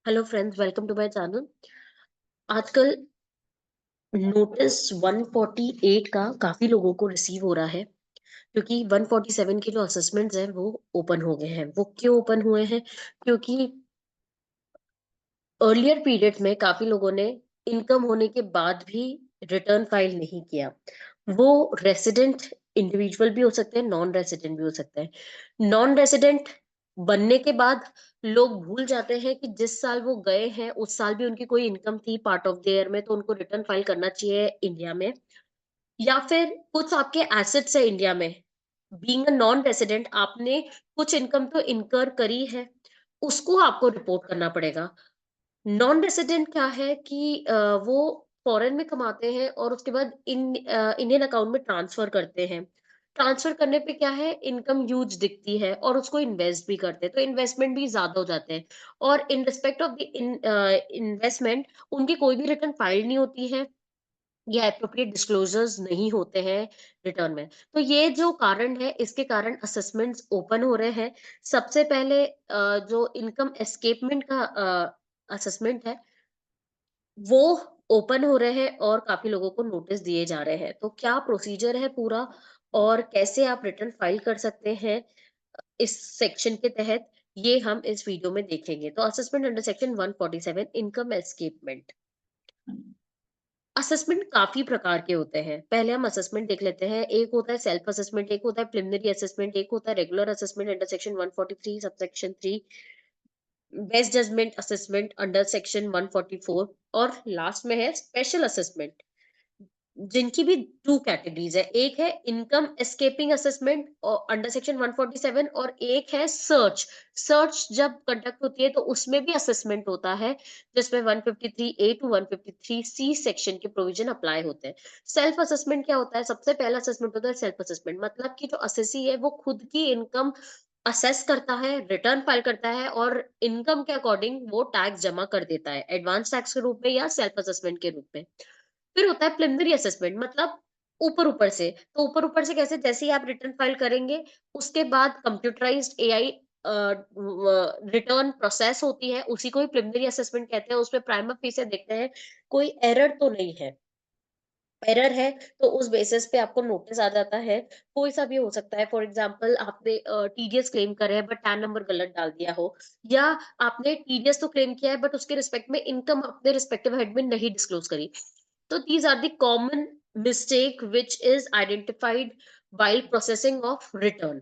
Hello friends, welcome to my channel. आजकल notice 148 का काफी लोगों को रिसीव हो रहा है क्योंकि 147 के जो असेसमेंट्स हैं वो ओपन हो गए हैं। वो क्यों ओपन हुए हैं? क्योंकि अर्लियर पीरियड में काफी लोगों ने इनकम होने के बाद भी रिटर्न फाइल नहीं किया। वो रेसिडेंट इंडिविजुअल भी हो सकते हैं, नॉन रेसिडेंट भी हो सकते हैं। नॉन रेसिडेंट बनने के बाद लोग भूल जाते हैं कि जिस साल वो गए हैं उस साल भी उनकी कोई इनकम थी पार्ट ऑफ द ईयर में, तो उनको रिटर्न फाइल करना चाहिए इंडिया में। या फिर कुछ आपके एसेट्स है इंडिया में, बीइंग अ नॉन रेसिडेंट आपने कुछ इनकम तो इनकर करी है, उसको आपको रिपोर्ट करना पड़ेगा। नॉन रेसिडेंट क्या है कि वो फॉरेन में कमाते हैं और उसके बाद इंडियन अकाउंट में ट्रांसफर करते हैं। ट्रांसफर करने पे क्या है, इनकम ह्यूज दिखती है और उसको इन्वेस्ट भी करते हैं, तो इन्वेस्टमेंट भी ज्यादा हो जाते हैं। और in respect of the investment उनकी कोई भी रिटर्न फाइल नहीं होती है या एप्रोप्रिएट डिस्क्लोजर्स नहीं होते हैं रिटर्न में। तो ये जो कारण है, इसके कारण असेसमेंट्स ओपन हो रहे हैं। सबसे पहले जो इनकम एस्केपमेंट का असेसमेंट है वो ओपन हो रहे हैं और काफी लोगों को नोटिस दिए जा रहे हैं। तो क्या प्रोसीजर है पूरा और कैसे आप रिटर्न फाइल कर सकते हैं इस सेक्शन के तहत, ये हम इस वीडियो में देखेंगे। तो assessment under section 147 income escapement. Assessment काफी प्रकार के होते हैं। पहले हम असेसमेंट देख लेते हैं। एक होता है सेल्फ असेसमेंट, एक होता है प्रिलिमिनरी असेसमेंट, एक होता है regular assessment under section 143 subsection 3, best judgement assessment under section 144 और लास्ट में है स्पेशल असेसमेंट, जिनकी भी टू कैटेगरीज है। एक है income escaping assessment under section 147 और एक है सर्च। सर्च जब कंडक्ट होती है तो उसमें भी असेसमेंट होता है, जिसमें 153 ए टू 153 सी सेक्शन के प्रोविजन अप्लाई होते हैं। सेल्फ असेसमेंट क्या होता है? सबसे पहला असेसमेंट होता है सेल्फ असेसमेंट, मतलब कि जो असेसी है वो खुद की इनकम असेस करता है, रिटर्न फाइल करता है और इनकम के अकॉर्डिंग वो टैक्स जमा कर देता है, एडवांस टैक्स के रूप में या सेल्फ असेसमेंट के रूप में। फिर होता है प्रिलिमिनरी असेसमेंट, मतलब ऊपर-ऊपर से। तो ऊपर-ऊपर से कैसे? जैसे ही आप रिटर्न फाइल करेंगे, उसके बाद कंप्यूटराइज्ड एआई अ, रिटर्न प्रोसेस होती है, उसी को ही प्रिलिमिनरी असेसमेंट कहते हैं। उसमें प्राइमा फेसिया देखते हैं, कोई एरर तो नहीं है। एरर है तो उस बेसिस पे आपको नोटिस आ जाता है। कोई सा भी हो सकता है, फॉर एग्जांपल आपने टीडीएस क्लेम करे है बट पैन नंबर गलत डाल दिया हो, या आपने टीडीएस तो क्लेम किया है बट उसके रिस्पेक्ट में इनकम अपने रिस्पेक्टिव हेड में नहीं डिस्क्लोज करी। तो these are the common mistake which is identified while processing of return।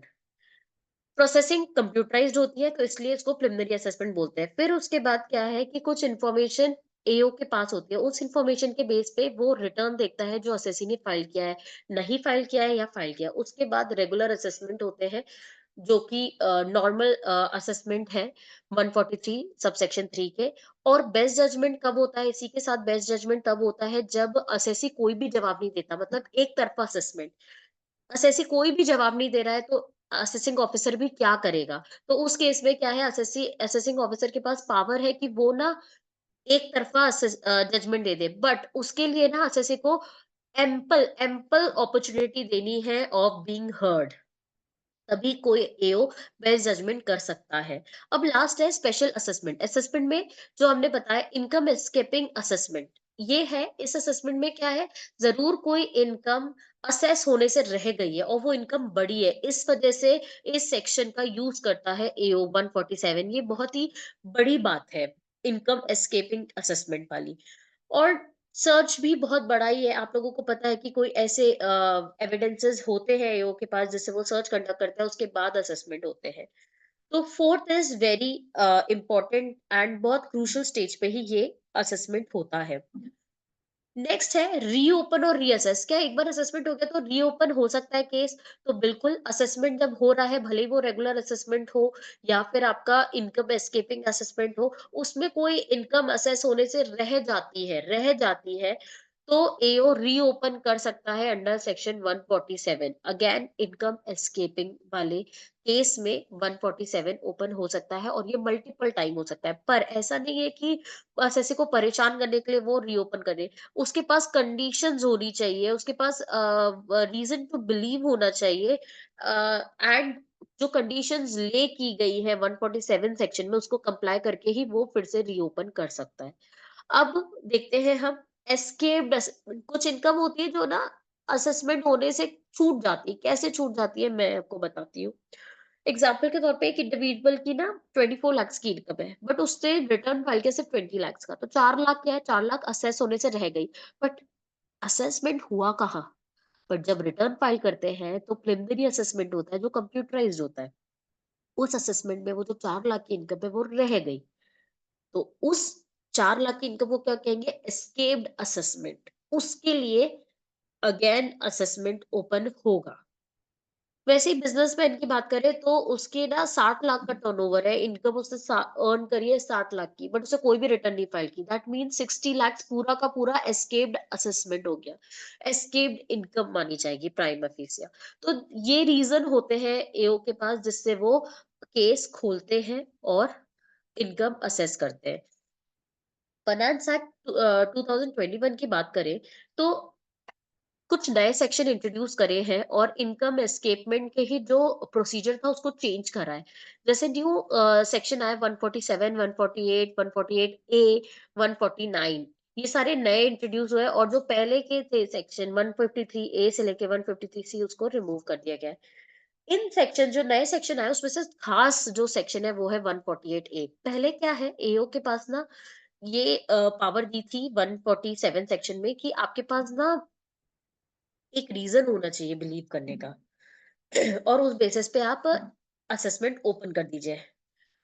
Processing computerised होती है तो इसलिए इसको प्रिलिमिनरी असेसमेंट बोलते हैं। फिर उसके बाद क्या है कि कुछ इन्फॉर्मेशन एओ के पास होती है, उस इन्फॉर्मेशन के बेस पे वो रिटर्न देखता है जो असेसी ने फाइल किया है, नहीं फाइल किया है या फाइल किया। उसके बाद रेगुलर असेसमेंट होते हैं जो कि नॉर्मल असेसमेंट है 143 सबसेक्शन 3 के। और बेस्ट जजमेंट कब होता है? इसी के साथ बेस्ट जजमेंट तब होता है जब असेसी कोई भी जवाब नहीं देता, मतलब एक तरफा असेसमेंट। असेसी कोई भी जवाब नहीं दे रहा है तो असेसिंग ऑफिसर भी क्या करेगा? तो उस केस में क्या है, असेसिंग ऑफिसर के पास पावर है कि वो ना एक तरफा जजमेंट दे दे, बट उसके लिए ना असेसी को एम्पल एम्पल अपॉर्चुनिटी देनी है ऑफ बीइंग हर्ड। तभी कोई एओ बेस्ट जजमेंट कर सकता है। अब लास्ट है स्पेशल असेसमेंट। असेसमेंट में जो हमने बताया इनकम एस्केपिंग असेसमेंट, ये है। इस असेसमेंट में क्या है, जरूर कोई इनकम असेस होने से रह गई है और वो इनकम बड़ी है, इस वजह से इस सेक्शन का यूज करता है एओ 147। ये बहुत ही बड़ी बात है इनकम एस्केपिंग असेसमेंट वाली। और सर्च भी बहुत बड़ा ही है। आप लोगों को पता है कि कोई ऐसे एविडेंसेस होते हैं एओ के पास जिससे वो सर्च कंडक्ट करता है, उसके बाद असेसमेंट होते हैं। तो fourth is very important and बहुत क्रूशियल स्टेज पे ही ये असेसमेंट होता है। नेक्स्ट है रीओपन और रीअसेस। क्या एक बार असेसमेंट हो गया तो रीओपन हो सकता है केस? तो बिल्कुल, असेसमेंट जब हो रहा है, भले ही वो रेगुलर असेसमेंट हो या फिर आपका इनकम एस्केपिंग असेसमेंट हो, उसमें कोई इनकम असेस होने से रह जाती है तो एओ रीओपन कर सकता है under section 147। Again income escaping वाले केस में 147 ओपन हो सकता है और ये मल्टीपल टाइम हो सकता है। पर ऐसा नहीं है कि बस ऐसे को परेशान करने के लिए वो रीओपन करे। उसके पास कंडीशंस होनी चाहिए, उसके पास रीजन टू बिलीव होना चाहिए, एंड जो कंडीशंस ले की गई है 147 सेक्शन में उसको कंप्लाई करके ही वो फिर से रीओपन कर सकता है। अब देखते हैं हम एस्केप्ड कुछ इनकम होती है जो ना असेसमेंट होने से छूट जाती है। कैसे छूट जाती है मैं आपको बताती हूँ। एग्जाम्पल के तौर पे एक इंडिविजुअल की ना 24 लाख की इनकम है, बट उससे रिटर्न फाइल किया सिर्फ 20 लाख का, तो 4 लाख क्या है, 4 लाख असेस होने से रह गई। बट असेसमेंट हुआ कहाँ? बट जब रिटर्न फाइल करते हैं तो प्रिलिमिनरी असेसमेंट होता है जो कंप्यूटराइज्ड होता है। उस असेसमेंट में वो जो 4 लाख की इनकम है वो रह गई। तो उस 4 लाख की इनकम को क्या कहेंगे? Escaped assessment. उसके लिए अगेन असेसमेंट ओपन होगा। वैसे ही बिजनेसमैन की बात करें तो उसके ना 60 लाख का टर्नओवर है, इनकम उसने अर्न करी है 60 लाख की, बट उसे कोई भी रिटर्न नहीं फाइल की। दैट मीन्स 60 लाख पूरा का पूरा एस्केप्ड असेसमेंट हो गया। एस्केप्ड इनकम मानी जाएगी प्राइमा फेसिया। तो ये रीजन होते हैं एओ के पास जिससे वो केस खोलते हैं और इनकम असेस करते हैं। फाइनेंस एक्ट 2021 की बात करें तो कुछ नए सेक्शन इंट्रोड्यूस करे हैं और इनकम एस्केपमेंट के ही जो प्रोसीजर था उसको चेंज करा है। जैसे न्यू सेक्शन आया 147, 148, 148 ए, 149, ये सारे नए इंट्रोड्यूस हुए और जो पहले के थे सेक्शन 153 ए से लेके 153 सी उसको रिमूव कर दिया गया है। इन सेक्शन जो नए सेक्शन आए उसमें से खास जो सेक्शन है वो है 148 ए। पहले क्या है, एओ के पास ना ये पावर दी थी 147 सेक्शन में कि आपके पास ना एक रीजन होना चाहिए बिलीव करने का और उस बेसिस पे आप असेसमेंट ओपन कर दीजिए।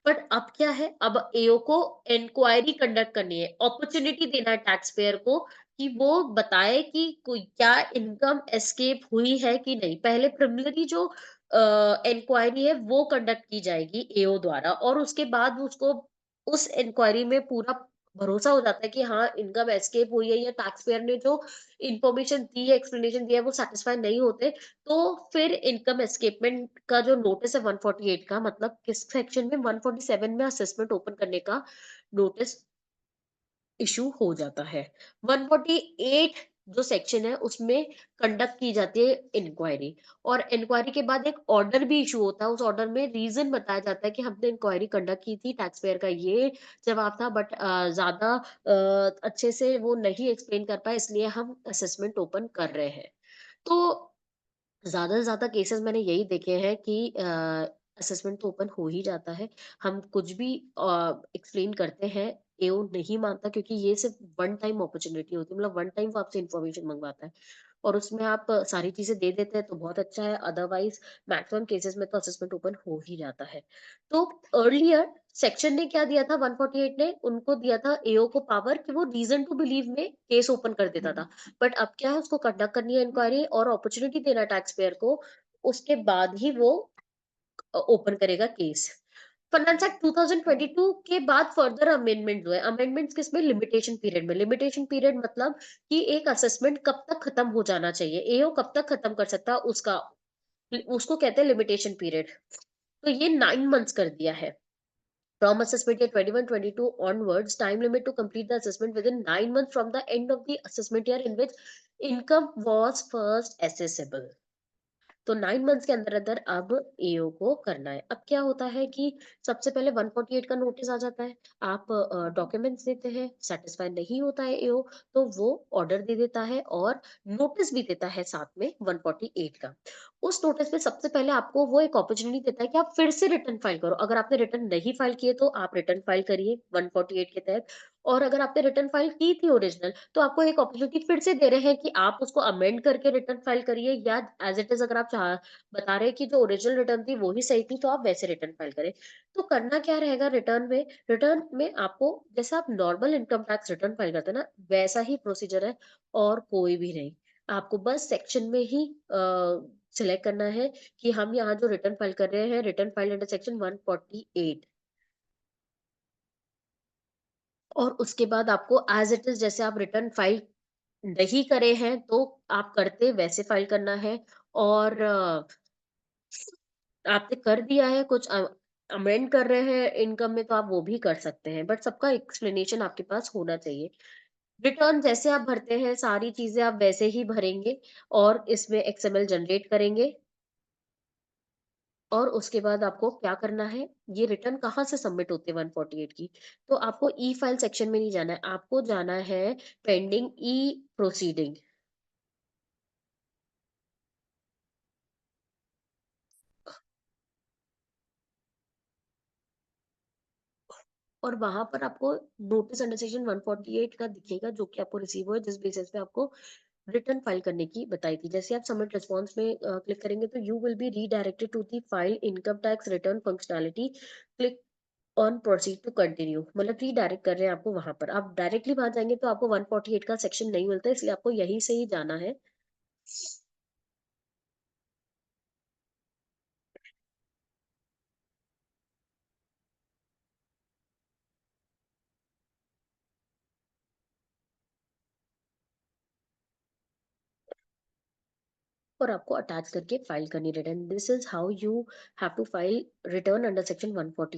बट अब क्या है, अब एओ को इंक्वायरी कंडक्ट करनी है, अपॉर्चुनिटी देना है टैक्स पेयर को कि वो बताए कि कोई क्या इनकम एस्केप हुई है कि नहीं। पहले प्रिलिमिनरी जो इंक्वायरी है वो कंडक्ट की जाएगी एओ द्वारा और उसके बाद उसको उस इंक्वायरी में पूरा भरोसा हो जाता है कि हाँ इनकम एस्केप हुई है या टैक्स पेयर ने जो इंफॉर्मेशन दी है, एक्सप्लेनेशन दिया है वो सेटिस्फाई नहीं होते, तो फिर इनकम एस्केपमेंट का जो नोटिस है 148 का, मतलब किस सेक्शन में 147 में असेसमेंट ओपन करने का नोटिस इशू हो जाता है। 148 जो सेक्शन है उसमें कंडक्ट की जाती है इंक्वायरी और इंक्वायरी के बाद एक ऑर्डर भी इशू होता है। उस ऑर्डर में रीजन बताया जाता है कि हमने इंक्वायरी कंडक्ट की थी, टैक्स पेयर का ये जवाब था, बट ज्यादा अच्छे से वो नहीं एक्सप्लेन कर पाए इसलिए हम असेसमेंट ओपन कर रहे हैं। तो ज़्यादा से ज़्यादा केसेज़ मैंने यही देखे हैं कि असेसमेंट तो ओपन हो ही जाता है। हम कुछ भी एक्सप्लेन करते हैं, एओ नहीं मानता क्योंकि ये सिर्फ़ वन टाइम अपॉर्च्युनिटी होती है, मतलब वन टाइम वो आपसे इन्फॉर्मेशन मंगवाता है और उसमें आप सारी चीज़ें दे देते हैं तो बहुत अच्छा है, अदरवाइज़ मैक्सिमम केसेज़ में तो असेसमेंट ओपन हो ही जाता है। तो अर्लियर सेक्शन ने क्या दिया था, 148 ने उनको दिया था एओ को पावर कि वो रीज़न टू बिलीव में केस ओपन कर देता था। बट अब क्या है, उसको कंडक्ट करनी है इंक्वायरी और अपॉर्चुनिटी देना टैक्स पेयर को, उसके बाद ही वो ओपन करेगा केस। फाइनेंस एक्ट 2022 के बाद फर्दर अमेंडमेंट हुए। अमेंडमेंट्स किसमें? लिमिटेशन पीरियड में। लिमिटेशन पीरियड मतलब कि एक असेसमेंट कब तक खत्म हो जाना चाहिए, एओ कब तक खत्म कर सकता है उसका, उसको कहते हैं लिमिटेशन पीरियड। तो ये 9 मंथ्स कर दिया है। From assessment year 21-22 onwards, time limit to complete the assessment within 9 months from the end of the assessment year in which income was first assessable. तो 9 मंथ्स के अंदर-अंदर अब एओ को करना है। अब क्या होता है कि सबसे पहले 148 का नोटिस आ जाता है। आप डॉक्यूमेंट्स देते हैं, सैटिस्फाई नहीं होता है एओ, तो वो ऑर्डर दे देता है और नोटिस भी देता है साथ में 148 का। उस नोटिस में सबसे पहले आपको वो एक अपॉर्च्युनिटी देता है कि आप फिर से रिटर्न फाइल करो। अगर आपने रिटर्न नहीं फाइल किए तो आप रिटर्न फाइल करिए 148 के तहत, और अगर आपने रिटर्न फाइल की थी ओरिजिनल तो आपको एक अपॉर्च्युनिटी फिर से दे रहे हैं कि आप उसको अमेंड करके रिटर्न फाइल करिए या एज इट इज, अगर आप बता रहे हैं कि जो ओरिजिनल रिटर्न थी वो ही सही थी तो आप वैसे रिटर्न फाइल करें। तो करना क्या रहेगा रिटर्न में आपको, जैसे आप normal income tax return file करते हैं ना, वैसा ही प्रोसीजर है और कोई भी नहीं। आपको बस सेक्शन में ही सिलेक्ट करना है कि हम यहाँ जो रिटर्न फाइल कर रहे हैं, रिटर्न फाइल अंडर सेक्शन 148, और उसके बाद आपको एज इट इज जैसे आप रिटर्न फाइल नहीं करे हैं तो आप करते वैसे फाइल करना है। और आपने कर दिया है कुछ अमेंड कर रहे हैं इनकम में तो आप वो भी कर सकते हैं, बट सबका एक्सप्लेनेशन आपके पास होना चाहिए। रिटर्न जैसे आप भरते हैं सारी चीजें आप वैसे ही भरेंगे और इसमें एक्सएमएल जनरेट करेंगे। और उसके बाद आपको क्या करना है, ये रिटर्न कहाँ से सबमिट होते हैं 148 की, तो आपको ई फाइल सेक्शन में नहीं जाना है, आपको जाना है पेंडिंग ई प्रोसीडिंग। और वहां पर आपको नोटिस अंडर सेक्शन 148 का दिखेगा, जो कि आपको रिसीव हुआ है, जिस बेसिस पे आपको रिटर्न फाइल करने की बताई थी। जैसे आप सबमिट रिस्पॉन्स में क्लिक करेंगे तो you will be redirected to the file income tax return functionality, click on proceed to continue, मतलब रीडायरेक्ट कर रहे हैं आपको वहां पर। आप डायरेक्टली वहां जाएंगे तो आपको 148 का सेक्शन नहीं मिलता, इसलिए आपको यहीं से ही जाना है। और आपको अटैच करके फाइल करनी return. This is how you have to file return under section 148।